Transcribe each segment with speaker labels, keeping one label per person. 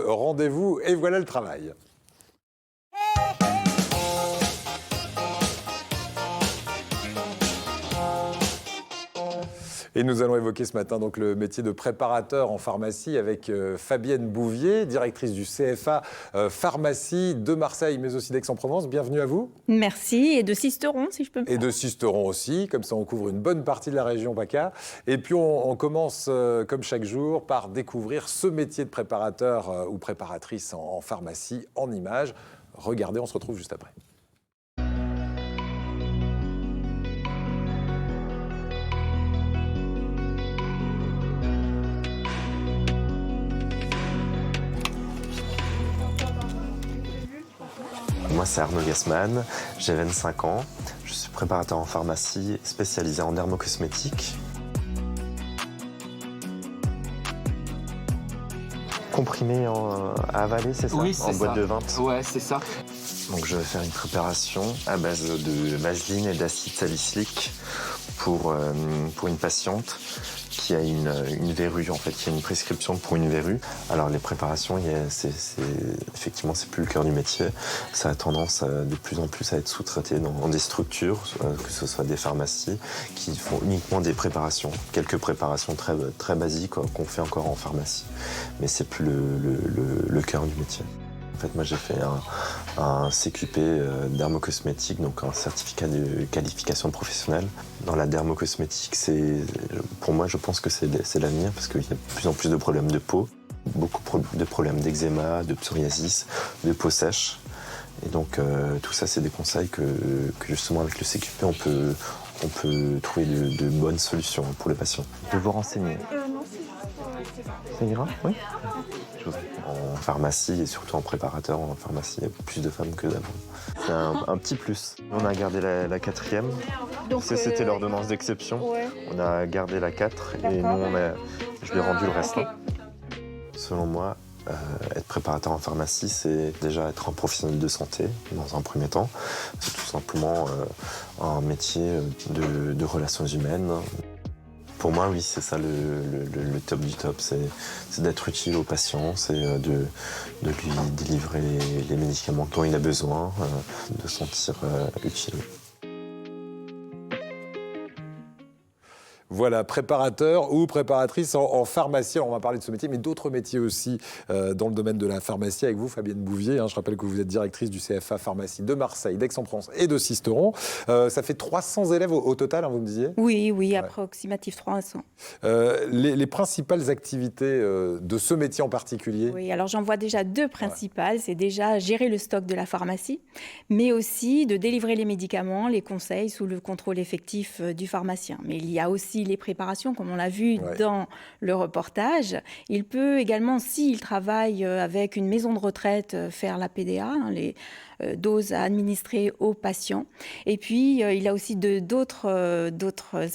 Speaker 1: Rendez-vous et voilà le travail. Et nous allons évoquer ce matin donc, le métier de préparateur en pharmacie avec Fabienne Bouvier, directrice du CFA Pharmacie de Marseille, mais aussi d'Aix-en-Provence. Bienvenue à vous.
Speaker 2: Merci, et de Sisteron, si je peux me
Speaker 1: permettre. Et de Sisteron aussi, comme ça on couvre une bonne partie de la région PACA. Et puis on commence, comme chaque jour, par découvrir ce métier de préparateur ou préparatrice en pharmacie en images. Regardez, on se retrouve juste après.
Speaker 3: Moi, c'est Arnaud Gassman, j'ai 25 ans, je suis préparateur en pharmacie spécialisé en dermocosmétique. Comprimé à avaler, c'est ça?
Speaker 4: Oui, c'est
Speaker 3: en boîte
Speaker 4: ça.
Speaker 3: De 20.
Speaker 4: Ouais, c'est ça.
Speaker 3: Donc je vais faire une préparation à base de vaseline et d'acide salicylique pour une patiente qui a une verrue, en fait, qui a une prescription pour une verrue. Alors les préparations, effectivement, c'est plus le cœur du métier. Ça a tendance de plus en plus à être sous-traité dans des structures, que ce soit des pharmacies, qui font uniquement des préparations, quelques préparations très, très basiques qu'on fait encore en pharmacie. Mais c'est plus le cœur du métier. En fait, moi, j'ai fait un CQP dermocosmétique, donc un certificat de qualification professionnelle. Dans la dermocosmétique, pour moi, je pense que c'est l'avenir parce qu'il y a de plus en plus de problèmes de peau, beaucoup de problèmes d'eczéma, de psoriasis, de peau sèche. Et donc, tout ça, c'est des conseils que justement, avec le CQP, on peut trouver de bonnes solutions pour les patients. De vous renseigner. Ça ira? Oui. En pharmacie et surtout en préparateur en pharmacie, il y a plus de femmes que d'hommes. C'est un petit plus. On a gardé la 4e. C'était l'ordonnance d'exception. Ouais. On a gardé la 4 et nous, je lui ai rendu le reste. Okay. Selon moi, être préparateur en pharmacie, c'est déjà être un professionnel de santé dans un premier temps. C'est tout simplement un métier de relations humaines. Pour moi, oui, c'est ça le top du top, c'est d'être utile au patient, c'est de lui délivrer les médicaments dont il a besoin, de se sentir utile.
Speaker 1: Voilà, préparateur ou préparatrice en pharmacie. Alors, on va parler de ce métier, mais d'autres métiers aussi dans le domaine de la pharmacie avec vous, Fabienne Bouvier. Je rappelle que vous êtes directrice du CFA Pharmacie de Marseille, d'Aix-en-Provence et de Sisteron. Ça fait 300 élèves au total, vous me disiez?
Speaker 2: Oui, ouais. Approximatif 300.
Speaker 1: Les principales activités de ce métier en particulier?
Speaker 2: Oui, alors j'en vois déjà deux principales. Ouais. C'est déjà gérer le stock de la pharmacie, mais aussi de délivrer les médicaments, les conseils sous le contrôle effectif du pharmacien. Mais il y a aussi les préparations, comme on l'a vu dans le reportage. Il peut également, s'il travaille avec une maison de retraite, faire la PDA, les doses à administrer aux patients. Et puis, il a aussi d'autres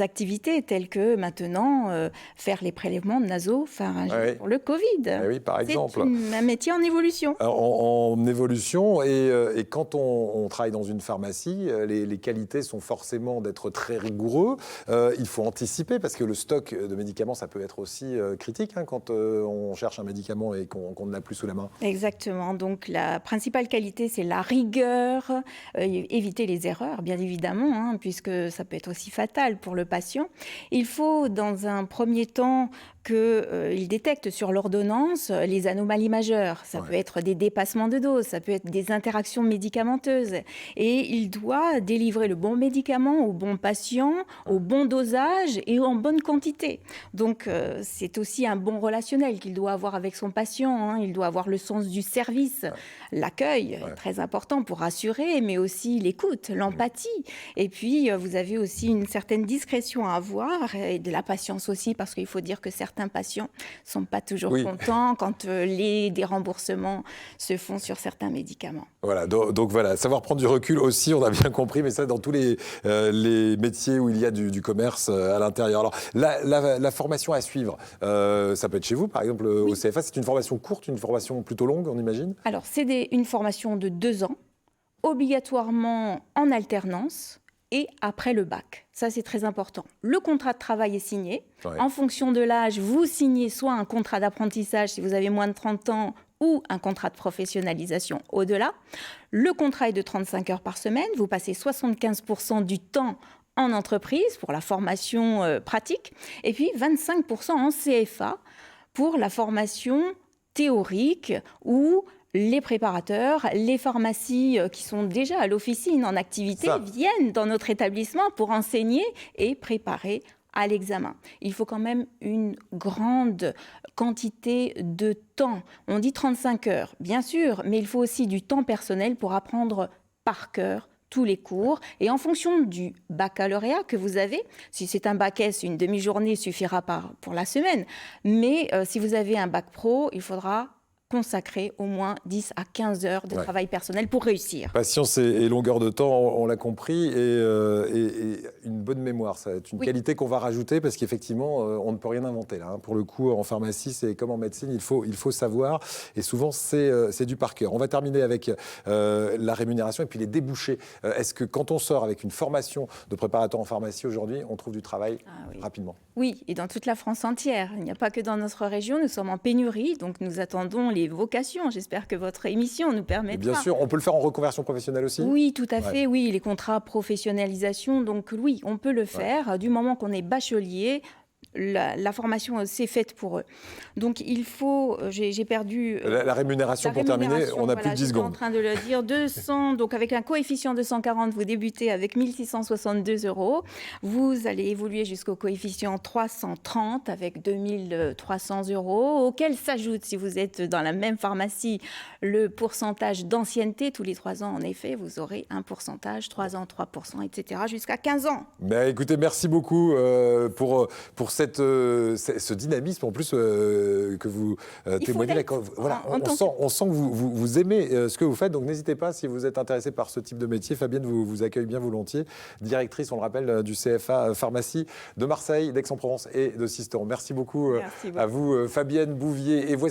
Speaker 2: activités, telles que maintenant, faire les prélèvements nasopharyngés pour le Covid.
Speaker 1: Oui, par exemple.
Speaker 2: C'est un métier en évolution.
Speaker 1: En évolution, et quand on travaille dans une pharmacie, les qualités sont forcément d'être très rigoureux. Il faut anticiper, parce que le stock de médicaments, ça peut être aussi critique quand on cherche un médicament et qu'on ne l'a plus sous la main.
Speaker 2: Exactement. Donc, la principale qualité, c'est la rigueur, éviter les erreurs, bien évidemment, puisque ça peut être aussi fatal pour le patient. Il faut, dans un premier temps, qu'il détecte sur l'ordonnance les anomalies majeures. Ça peut être des dépassements de dose, ça peut être des interactions médicamenteuses. Et il doit délivrer le bon médicament au bon patient, au bon dosage et en bonne quantité. Donc, c'est aussi un bon relationnel qu'il doit avoir avec son patient. Il doit avoir le sens du service, l'accueil, très important pour rassurer, mais aussi l'écoute, l'empathie. Et puis, vous avez aussi une certaine discrétion à avoir et de la patience aussi, parce qu'il faut dire que certains patients ne sont pas toujours contents quand des remboursements se font sur certains médicaments.
Speaker 1: Voilà, donc voilà, savoir prendre du recul aussi, on a bien compris, mais ça dans tous les métiers où il y a du commerce à l'intérieur. Alors, la formation à suivre, ça peut être chez vous, par exemple, au CFA, c'est une formation courte, une formation plutôt longue, on imagine?
Speaker 2: Alors, c'est une formation de 2 ans, obligatoirement en alternance et après le bac. Ça, c'est très important. Le contrat de travail est signé. En fonction de l'âge, vous signez soit un contrat d'apprentissage si vous avez moins de 30 ans ou un contrat de professionnalisation au-delà. Le contrat est de 35 heures par semaine. Vous passez 75% du temps en entreprise pour la formation pratique et puis 25% en CFA pour la formation théorique où les préparateurs, les pharmacies qui sont déjà à l'officine en activité viennent dans notre établissement pour enseigner et préparer à l'examen. Il faut quand même une grande quantité de temps. On dit 35 heures, bien sûr, mais il faut aussi du temps personnel pour apprendre par cœur tous les cours. Et en fonction du baccalauréat que vous avez, si c'est un bac S, une demi-journée suffira pour la semaine. Mais si vous avez un bac pro, il faudra consacrer au moins 10 à 15 heures de travail personnel pour réussir.
Speaker 1: Patience et longueur de temps, on l'a compris, et une bonne mémoire, ça va être une qualité qu'on va rajouter parce qu'effectivement, on ne peut rien inventer là. Pour le coup, en pharmacie, c'est comme en médecine, il faut savoir, et souvent, c'est du par cœur. On va terminer avec la rémunération et puis les débouchés. Est-ce que quand on sort avec une formation de préparateur en pharmacie aujourd'hui, on trouve du travail rapidement?
Speaker 2: Oui, et dans toute la France entière. Il n'y a pas que dans notre région, nous sommes en pénurie, donc nous attendons les vocations. J'espère que votre émission nous permettra.
Speaker 1: Et bien sûr, on peut le faire en reconversion professionnelle aussi?
Speaker 2: Oui, tout à fait, oui, les contrats professionnalisation, donc oui, on peut le faire du moment qu'on est bachelier. La formation s'est faite pour eux. Donc il faut, j'ai perdu...
Speaker 1: La rémunération, pour terminer, on a plus de 10 secondes.
Speaker 2: Je suis en train de le dire, 200, donc avec un coefficient de 140, vous débutez avec 1 662 €. Vous allez évoluer jusqu'au coefficient 330 avec 2 300 €, auquel s'ajoute, si vous êtes dans la même pharmacie, le pourcentage d'ancienneté. Tous les 3 ans, en effet, vous aurez un pourcentage, 3 ans, 3%, etc., jusqu'à 15 ans.
Speaker 1: Mais écoutez, merci beaucoup pour ce dynamisme en plus que vous témoignez. Voilà, on sent que vous aimez ce que vous faites, donc n'hésitez pas si vous êtes intéressé par ce type de métier. Fabienne vous accueille bien volontiers, directrice, on le rappelle, du CFA Pharmacie de Marseille, d'Aix-en-Provence et de Sisteron. Merci beaucoup à vous, Fabienne Bouvier. Et voici